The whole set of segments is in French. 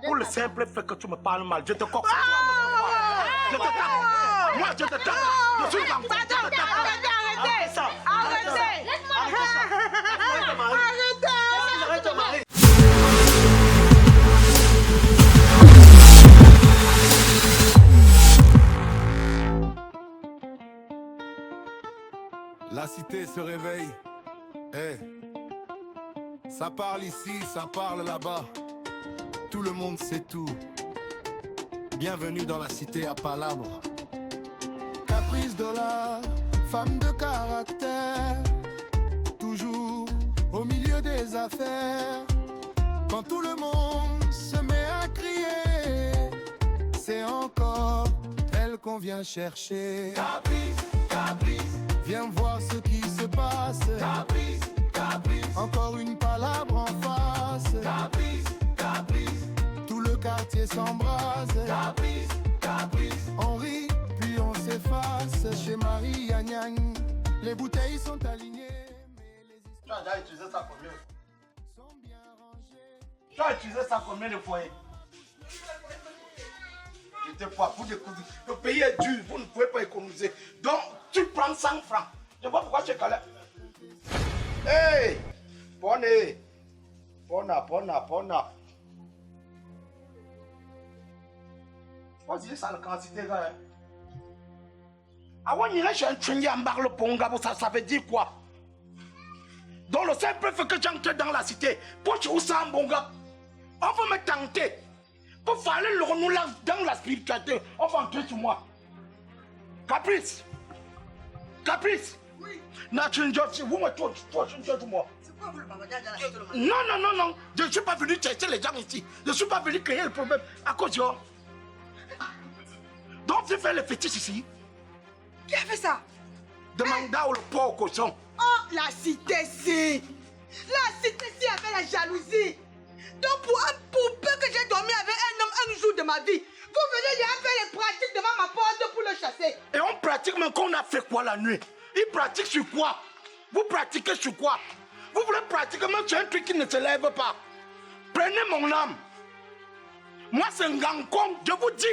Pour le simple fait que tu me parles mal, je te coque. Je te tape. Moi, je te tape. Je suis l'enfant. Arrêtez. La cité se réveille. Ça parle ici, ça parle là-bas. Tout le monde sait tout. Bienvenue dans la cité à Palabre. Caprice de la femme de caractère. Toujours au milieu des affaires. Quand tout le monde se met à crier, c'est encore elle qu'on vient chercher. Caprice. Viens voir ce qui se passe. Caprice. Encore une palabre en face. Caprice. Tout le quartier s'embrase. Caprice. On rit, puis on s'efface. Chez Marie Yagnang, les bouteilles sont alignées. Mais les histoires... Tu as déjà utilisé ça combien? sont bien rangées. Tu as utilisé ça combien de fois? Je te vois pour découvrir. Le pays est dur, vous ne pouvez pas économiser. Donc, tu prends 100 francs. Je vois pourquoi tu es calé. Hey! Pona. Vas-y, ça la quantité, gars. Avant, il y a un train en barre le ponga, ça veut dire quoi? Donc, le simple fait que j'entre dans la cité, pour que tu sois un bon gars, on va me tenter. Pour faire le renouveau dans la spiritualité, on va entrer sur moi. Caprice. Oui. Vous me trouvez moi. C'est quoi vous le papa dans la cité? Non. Je ne suis pas venu chercher les gens ici. Je ne suis pas venu créer le problème à cause de... Donc tu fais le fétiche ici. Qui a fait ça? Demande au le pauvre cochon. Oh, la cité-ci. La cité-ci avait la jalousie. Donc pour peu que j'ai dormi avec un homme un jour de ma vie, vous venez lui faire les pratiques devant ma porte pour le chasser. Et on pratique, mais qu'on a fait quoi la nuit? Il pratique sur quoi? Vous pratiquez sur quoi? Vous voulez pratiquer même sur un truc qui ne se lève pas. Prenez mon âme. Moi c'est un gancon, je vous dis.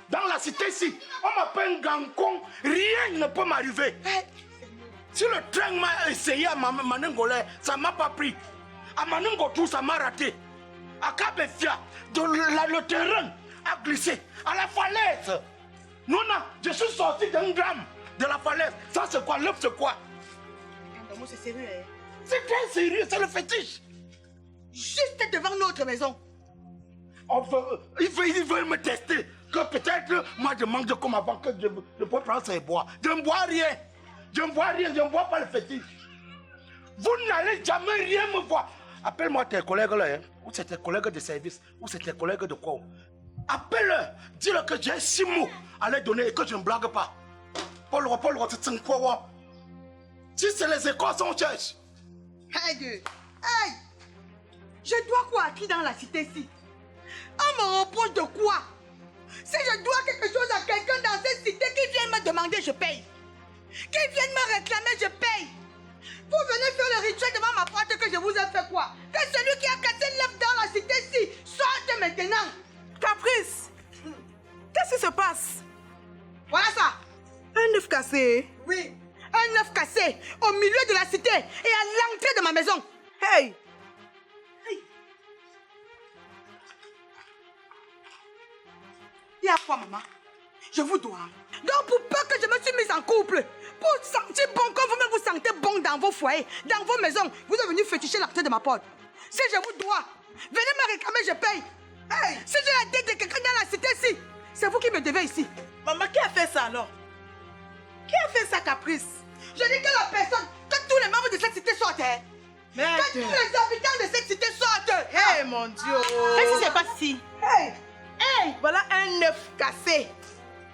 Dans la cité ici, on m'appelle un gancon. Rien ne peut m'arriver. Si le train m'a essayé à Manengolais, ça ne m'a pas pris. À Manengotou, ça m'a raté. À Kabefia, le terrain a glissé. À la falaise. Non, je suis sorti d'un drame de la falaise. Ça c'est quoi? L'œuf c'est quoi? C'est sérieux, hein? C'est très sérieux, c'est le fétiche. Juste devant notre maison. Ils veulent me tester. Que peut-être moi je manque de comme avant que je peux prendre ses bois. Je ne bois rien. Je ne vois pas le fétiche. Vous n'allez jamais rien me voir. Appelle-moi tes collègues là, hein. Ou c'est tes collègues de service, ou c'est tes collègues de quoi. Appelle-le, dis-le que j'ai 6 mots à leur donner et que je ne blague pas. Paul, si c'est les écoles, on cherche. Hey! Je dois quoi à qui dans la cité-ci? On me reproche de quoi? Si je dois quelque chose à quelqu'un dans cette cité qui vient me demander, je paye. Qui vient me réclamer, je paye. Vous venez faire le rituel devant ma porte que je vous ai fait quoi? Que celui qui a cassé l'œuf dans la cité-ci sorte maintenant. Caprice, qu'est-ce qui se passe? Voilà ça. Un œuf cassé? Oui, un œuf cassé au milieu de la cité et à l'entrée de ma maison. Hey! Il y a quoi, maman? Je vous dois. Donc, pour peu que je me suis mise en couple, pour sentir bon comme vous-même vous sentez bon dans vos foyers, dans vos maisons, vous êtes venu féticher l'acte de ma porte. Si je vous dois, venez me réclamer, je paye. Hey. Si j'ai la dette de quelqu'un dans la cité-ci, c'est vous qui me devez ici. Maman, qui a fait ça alors? Qui a fait ça, Caprice? Je dis que la personne, que tous les membres de cette cité sortent. Hein. Merde. Que tous les habitants de cette cité sortent. Hey, mon Dieu! Qu'est-ce qui se passe ici? Hey. Hey, voilà un œuf cassé.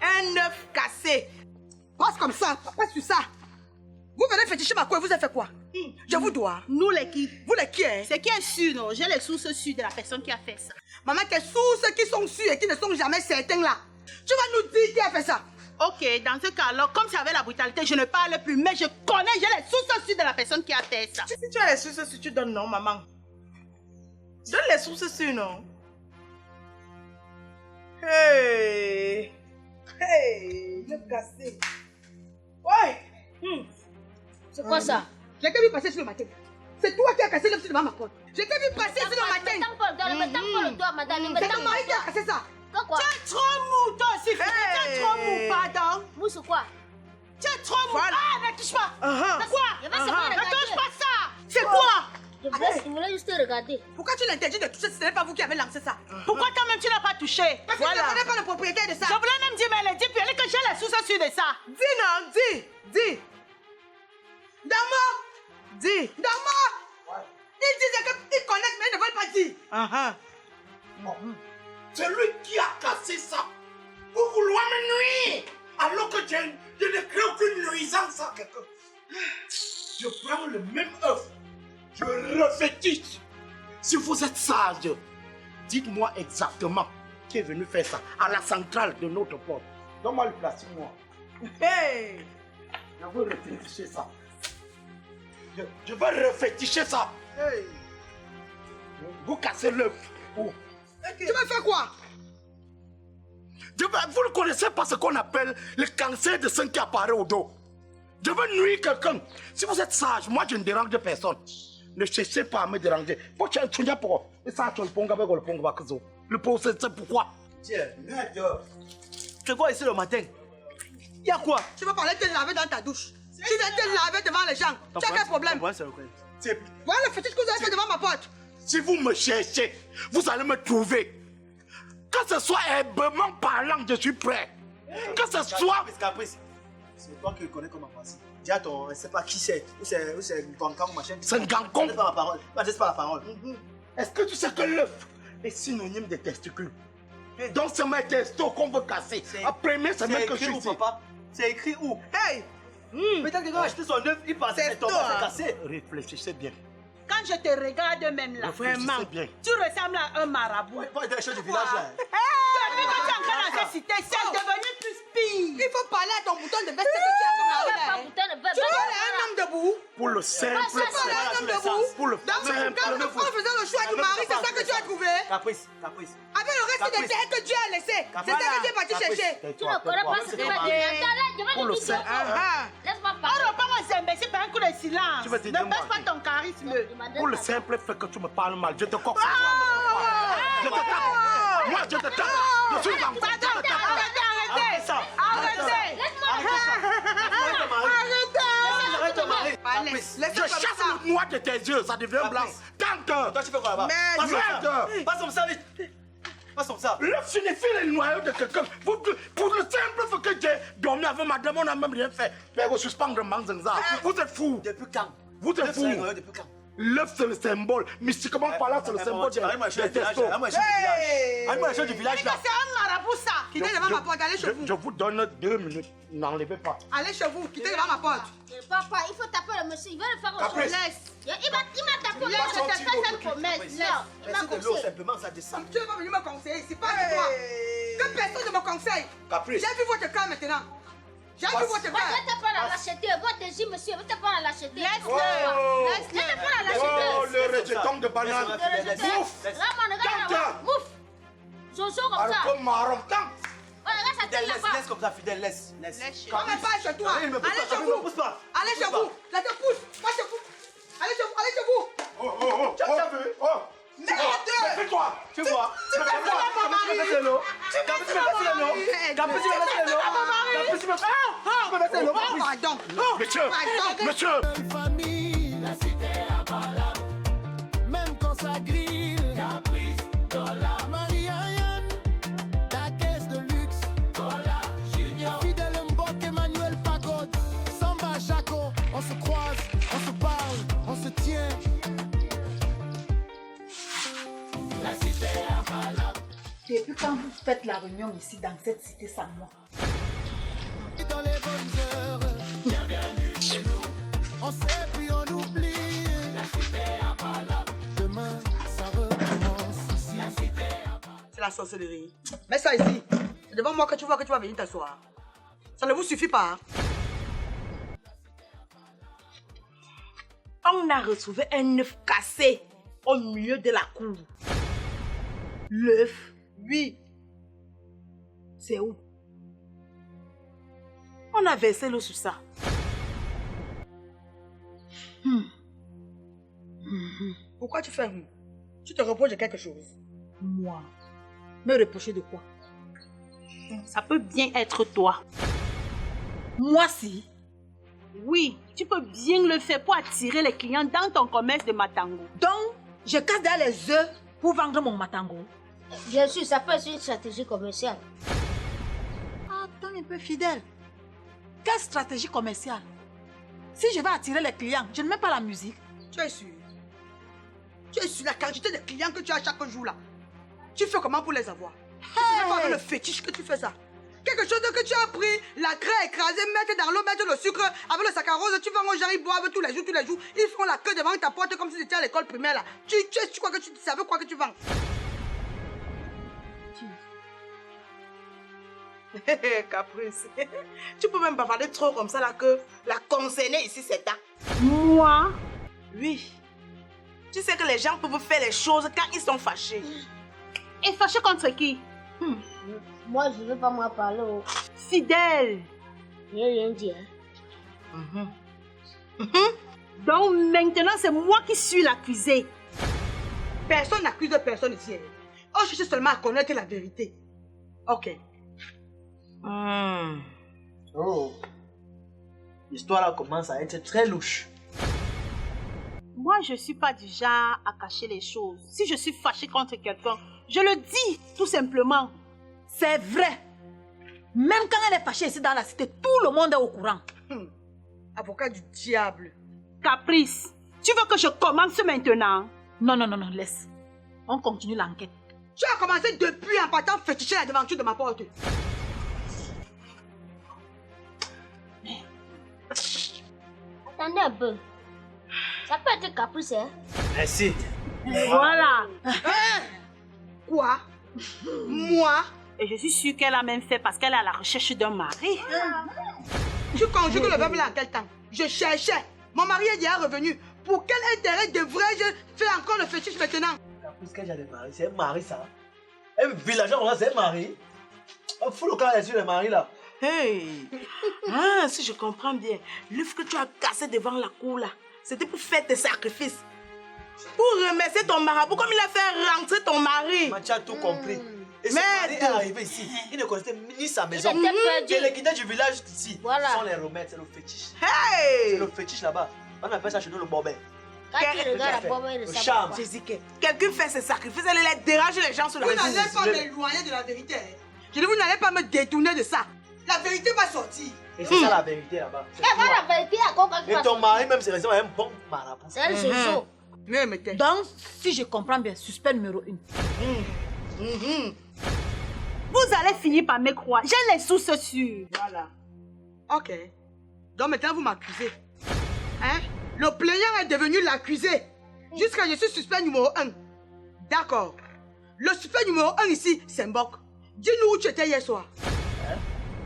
Un œuf cassé. Passe comme ça, passe sur ça. Vous venez féticher ma quoi, vous avez fait quoi? Je vous dois. Nous les qui? Vous les qui, hein? C'est qui est sûr, non? J'ai les sources sûres de la personne qui a fait ça. Maman, tes sources qui sont sûres et qui ne sont jamais certaines là. Tu vas nous dire qui a fait ça. Ok, dans ce cas alors, comme c'est avec la brutalité, je ne parle plus, mais je connais, j'ai les sources sûres de la personne qui a fait ça. Si tu as les sources sûres, tu donnes non, maman. Donne les sources sûres, non? cassé. Ouais. C'est quoi ça? Je t'ai vu passer sur le matin. C'est toi qui as cassé l'œuf devant ma porte. Je t'ai vu passer sur le matin. Ne me tape pas le doigt, madame. Ne me C'est tape ton mari qui a pas. cassé ça. Quoi? Tu es trop mou, toi aussi, frère. Tu es trop mou, pardon. Mousse quoi? Tu es trop mou. Voilà. Ah, ne touche pas. C'est quoi? Je vais seulement Ne touche regarder. pas ça. C'est quoi? Je voulais juste regarder. Pourquoi tu l'interdis de toucher si ce n'est pas vous qui avez lancé ça? Pourquoi toi-même tu n'as pas touché? Parce que tu ne connais pas le propriétaire de ça. Je voulais même dire, mais elle a dit, puis elle est que j'ai les sous sur de ça. Dis non, dis. Dama. Dis. Dama. Ils disent qu'ils connaissent, mais ils ne veulent pas dire. C'est lui qui a cassé ça. Pour vouloir me nuire. Alors que je ne crée aucune nuisance à quelqu'un. Je prends le même œuf. Je refétiche. Si vous êtes sage, dites-moi exactement qui est venu faire ça à la centrale de notre porte. Donne-moi le plastique, moi. Hey. Je veux reféticher ça. Je veux reféticher ça. Hey. Vous cassez l'œuf. Oh. Tu veux faire quoi? Vous ne connaissez pas ce qu'on appelle le cancer de sein qui apparaît au dos. Je veux nuire quelqu'un. Si vous êtes sage, moi je ne dérange personne. Ne cherchez pas à me déranger. Le pot, c'est pourquoi. Tiens, merde. C'est quoi ici le matin? Il y a quoi? Tu veux parler de te laver dans ta douche. Tu viens te laver devant les gens. Tu as quel problème? Ouais, c'est le quoi? Voilà le fétiche que vous avez fait devant ma porte. Si vous me cherchez, vous allez me trouver. Que ce soit herbement parlant, je suis prêt. Que ce soit... Caprice. C'est toi qui connais comment passer. Dis à ton, je sais pas qui c'est. Ou c'est Gancon, machin. C'est Gancon. C'est pas la parole. C'est pas la parole. Est-ce que tu sais que l'œuf est synonyme de testicules? Donc c'est mes testos qu'on veut casser. Après, c'est même que je suis ici. Papa. C'est écrit où? Hey. Peut-être que quand j'ai acheté son œuf, il pensait que C'est ton toi. œuf est cassé. Réfléchissez bien. Quand je te regarde même là, Réfléchissez vraiment, bien. tu ressembles à un marabout. Pas être l'échelle du village là. Depuis que tu es entré dans cette cité, c'est devenu plus pire. Il faut parler à ton bouton de veste que tu as comme Pas là. putain de Tu parles à un homme debout. Pour le simple Tu parles à un homme debout. Pour le Donc, simple en faisant le choix du mari, c'est ça que tu as trouvé. Caprice. Avec le reste des terres que Dieu a laissé. C'est ça que tu es parti chercher. Tu ne connais pas ce que je vais te dire. Je vais Pour le te dire. sein. Laisse-moi On parler. reprend mon imbécile par un coup de silence. Tu vas te Ne dire, baisse moi. pas ton charisme. Pour le simple fait que tu me parles mal, je te coque. Je te tape. Moi, je te tape. Je suis Gancon. Je te tape. Arrêtez. Arrête ton mari. Allez, Caprice. laisse Je comme chasse ça. le noir de tes yeux, ça devient blanc. Tante. Toi tu fais quoi là-bas? Merde. Passe comme ça vite. Passe comme ça. L'œuf signifie le noyau de quelqu'un. Pour le simple fait que j'ai dormi avec madame, on n'a même rien fait. Mais vous suspendre Manzanza. Vous êtes fou. Depuis quand? Vous êtes fou. Depuis quand? L'œuf, c'est le symbole. Mystiquement parlant, c'est le symbole des testos. Allez-moi l'échelle du village là. C'est un marabout ça. Quittez devant ma porte, allez chez vous. Je vous donne 2 minutes. N'enlevez pas. Allez chez vous, quittez devant ma porte. Papa, il faut taper le monsieur. Il va le faire autre chose. Caprice. Laisse. Il m'a tapé. Laisse, je te fais cette promesse. Laisse. Il m'a C'est de l'eau couché. simplement, ça descend. Tu n'es pas venu me conseiller, c'est pas de toi. Que personne ne me conseille. Caprice. J'ai vu votre cas maintenant. J'ai vu votre Moi, cas. je vais te prendre à l'acheter. Votre désir, monsieur. Je vais te prendre à l'acheter. Oh, Je vais te prendre à l'acheter. oh, le rejeton de banane. Mouf. Ramon, regarde là-bas. Mouf. Jojo comme ça. Arco marron. Tante. Oh, regarde sa tête là-bas. Laisse comme ça, fidèle, laisse. On n'est pas chez toi. Il me pousse Allez pas, chez il me vous. pousse pas. Allez chez vous. Je te pousse. Moi je te pousse. Allez chez vous. Allez chez vous. Oh. Merde. Fais-toi. Tu vois? Tu me fais mon mari. Caprice, tu me fais l'eau. Caprice, tu me fais l'eau. Caprice, tu me fais l'eau. Caprice, tu me fais l'eau. Oh, pardon. Monsieur. Monsieur. Belle famille, la cité à Palam. Même quand ça grille, Caprice, Dollar, Marie-Anne, ta caisse de luxe, Dollar, Junior, Fidèle Mbok, Emmanuel Pagode, Samba Chaco, on se croise, on se parle, on se tient. La cité à Palam. Depuis quand vous faites la réunion ici dans cette cité sans moi? Dans les bonnes heures, bienvenue chez nous. On sait puis on oublie. La cité à Palam. Demain, ça recommence ici. La cité à Palam. C'est la sorcellerie. Mets ça ici. C'est devant moi que tu vois que tu vas venir t'asseoir. Ça ne vous suffit pas. Hein? On a retrouvé un œuf cassé au milieu de la cour. L'œuf, Oui. c'est où? On a versé l'eau sur ça. Pourquoi tu fais Tu te reproches de quelque chose? Moi? Me reprocher de quoi? Ça peut bien être toi. Moi si. Oui, tu peux bien le faire pour attirer les clients dans ton commerce de matango. Donc, je casse derrière les œufs pour vendre mon matango. Bien sûr, ça peut être une stratégie commerciale. Attends un peu, fidèle. Quelle stratégie commerciale? Si je vais attirer les clients, je ne mets pas la musique. Tu es sûr? Tu es sûr la quantité de clients que tu as chaque jour là? Tu fais comment pour les avoir? C'est même pas avec le fétiche que tu fais ça. Quelque chose que tu as pris, la craie écrasée, mettre dans l'eau, mettre le sucre, avec le saccharose, tu vas aux gens, ils boivent tous les jours. Ils font la queue devant ta porte comme si c'était à l'école primaire là. Tu crois que tu savais quoi que tu vends? Caprice. Tu peux même bavarder trop comme ça là que la concernée ici c'est ta. Moi? Oui. Tu sais que les gens peuvent faire les choses quand ils sont fâchés. Et fâché contre qui? Moi, je ne veux pas moi parler. Fidèle. Je n'ai rien dit. Donc maintenant, c'est moi qui suis l'accusé. Personne n'accuse personne ici. On cherche seulement à connaître la vérité. Ok. Oh. L'histoire là commence à être très louche. Moi, je ne suis pas du genre à cacher les choses. Si je suis fâchée contre quelqu'un, je le dis tout simplement. C'est vrai. Même quand elle est fâchée ici dans la cité, tout le monde est au courant. Avocat du diable. Caprice, tu veux que je commence maintenant? Non, laisse. On continue l'enquête. Tu as commencé depuis en partant féticher la devanture de ma porte. Attendez un peu. Ça peut être caprice, hein? Merci. Voilà. Quoi? Moi? Et je suis sûre qu'elle a même fait parce qu'elle est à la recherche d'un mari. Tu conjugues le verbe là en quel temps? Je cherchais. Mon mari est déjà revenu. Pour quel intérêt devrais-je faire encore le fétiche maintenant? Caprice, quand j'ai des maris, c'est un mari ça. Un villageois, voilà, c'est un mari. On fout le camp là-dessus, les maris là. Hey! Si je comprends bien, l'œuf que tu as cassé devant la cour là, c'était pour faire tes sacrifices. Pour remercier ton marabout comme il a fait rentrer ton mari. Tu as tout compris. Et ce Mais mari est arrivé ici. Il ne connaissait ni sa maison. Il était perdu. Et les guides du village ici Voilà. sont les remèdes, c'est le fétiche. Hey! C'est le fétiche là-bas. On appelle ça chez nous le bobet. Quand tu regardes la pomme et le Le sabot. charme. Jésus, quelqu'un fait ses sacrifices, elle les dérange les gens sur la Vous rue. n'allez pas m'éloigner de la vérité. Je dis, vous n'allez pas me détourner de ça. La vérité va sortir. Et c'est ça la vérité là-bas. C'est Et voilà toi. la vérité à quoi Et ton mari même c'est resté un bon marabout. C'est un jojo. Mais mettez. Donc, si je comprends bien, suspect numéro 1. Vous allez finir par me croire. J'ai les sources sûres. Voilà. Ok. Donc maintenant, vous m'accusez. Hein? Le plaignant est devenu l'accusé. Jusqu'à je suis suspect numéro 1. D'accord. Le suspect numéro 1 ici, c'est Mbok. Dis-nous où tu étais hier soir. Hein?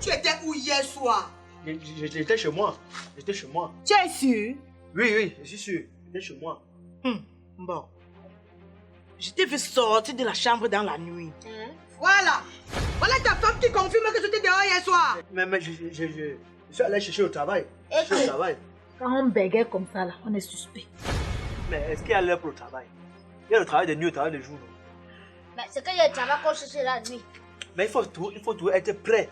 Tu étais où hier soir? J'étais chez moi. J'étais chez moi. Tu es sûr? Oui, je suis sûr. J'étais chez moi. Bon. Je t'ai vu sortir de la chambre dans la nuit. Voilà. Voilà ta femme qui confirme que j'étais dehors hier soir. Mais je suis allé chercher au travail. Et Je suis au que- travail. Quand on bégaye comme ça, là, on est suspect. Mais est-ce qu'il y a l'heure pour le travail? Il y a le travail de nuit, le travail de jour. Non? Mais c'est qu'il y a un travail qu'on cherche la nuit. Mais il faut tout être prêt.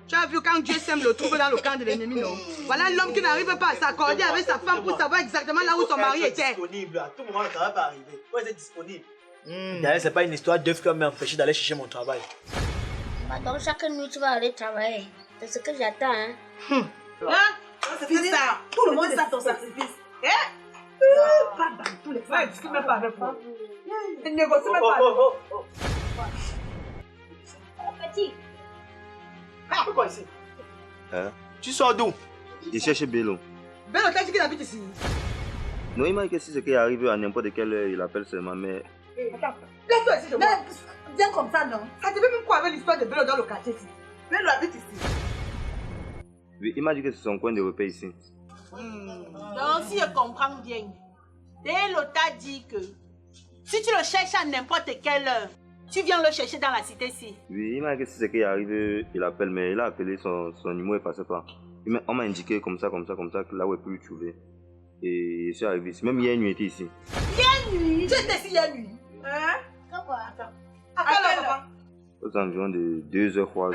Tu as vu quand Dieu sème le trouble dans le camp de l'ennemi, non? Voilà l'homme qui n'arrive pas à s'accorder avec sa femme pour savoir exactement là où son mari était. Disponible. À tout moment, le travail peut arriver. Il faut être disponible. D'ailleurs, c'est pas une histoire d'œuf qui m'a empêché d'aller chercher mon travail. Bah, donc chaque nuit tu vas aller travailler. C'est ce que j'attends, hein. C'est ça. Tout le monde C'est est ça ça ton sacrifice. Pas dans tous les Ouais, discute même pas avec moi. Il négocie même pas. Petit. Pourquoi ici? Hein? Tu sors d'où? Il cherche Bello. Ben, on t'a dit qu'il habite ici. Non, il m'a dit que si c'est qu'il arrive à n'importe quelle heure, il appelle seulement, mais Attends, laisse-toi ici, je vois. Mais, bien comme ça, non? Ça te fait même quoi avec l'histoire de Bello dans le quartier ici? Bello habite ici. oui, il m'a dit que c'est son coin de repère ici. Donc, si je comprends bien, Bello t'a dit que si tu le cherches à n'importe quelle heure, Tu viens le chercher dans la cité-ci. Oui, il m'a dit que si c'est qu'il arrive, il appelle, mais il a appelé son numéro et passait pas. On m'a indiqué comme ça, que là où il peut le trouver. Et je suis arrivé ici. Même hier nuit, il était ici. Hier nuit? Tu étais ici hier nuit? Hein? Pourquoi? Attends. À quelle heure, papa? Aux environs de 2h, 3h.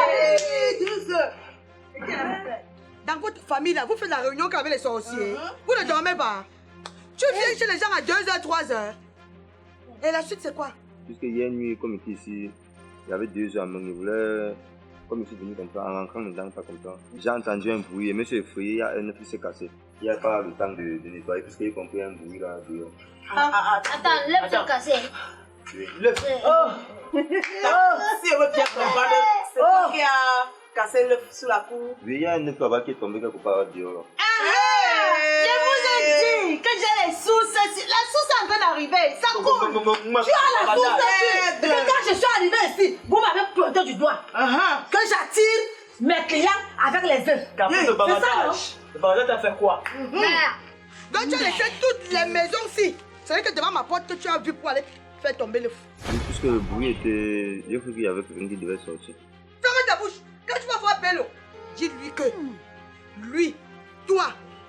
Hey, 2 heures. Dans votre famille, là, vous faites la réunion qu'avec les sorciers. Vous ne dormez pas. Tu viens chez les gens à 2h, 3h. Et la suite, c'est quoi? Puisque hier nuit, comme il était ici, il y avait 2 heures, mais il voulait, comme je suis venu comme ça, en rentrant dedans, pas comme ça. J'ai entendu un bruit et je me suis effrayé, il y a un œuf qui s'est cassé. Il n'y a pas le temps de nettoyer, puisqu'il a compris un bruit là dehors. Attends, l'œuf s'est cassé. L'œuf. Si on veut bien comprendre, c'est toi qui a cassé l'œuf sous la cour. Oui, il y a un œuf là-bas qui est tombé quelque part dehors. Je vous ai dit que j'ai les sources. La source est en train d'arriver. Ça coule. Tu as la source dessus. Et quand je suis arrivé ici, vous m'avez pointé du doigt. Que j'attire mes clients avec les œufs. Caprice de bavardage. Le bavardage, t'as fait quoi? Donc tu as laissé toutes les maisons-ci. C'est vrai que devant ma porte que tu as vu pour aller faire tomber le fou. Oui, puisque le bruit était. J'ai cru qu'il y avait quelqu'un qui devait sortir. Ferme ta bouche. Quand tu vas voir Bello, dis-lui que lui, toi,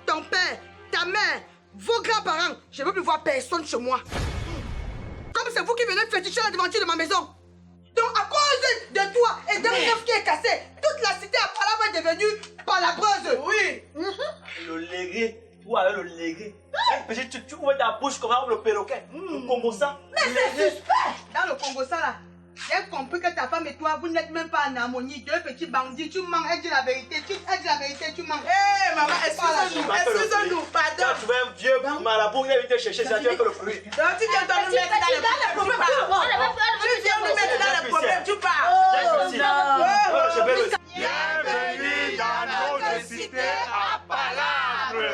ton père, ta mère, vos grands-parents, je ne veux plus voir personne chez moi. Comme c'est vous qui venez féticher la devanture de ma maison. Donc à cause de toi et d'un œuf qui est cassé, toute la cité à Palabra est devenue palabreuse. Oui. Le légué. Où avec le légué? Tu ouvres ta bouche comme le perroquet. Le Congo ça. Mais c'est suspect. Dans le Congo ça là, j'ai compris que ta femme et toi, vous n'êtes même pas en harmonie. Deux petits bandits, tu mens, elle dit la vérité. Elle dit la vérité, tu mens. Hé, maman, excuse-nous, pardon. Quand tu veux un vieux marabout, il vient te chercher, ça tu as fait le bruit. Donc tu viens nous mettre dans le problème, tu viens nous mettre dans le problème, tu pars. Bienvenue dans notre cité à Palabre.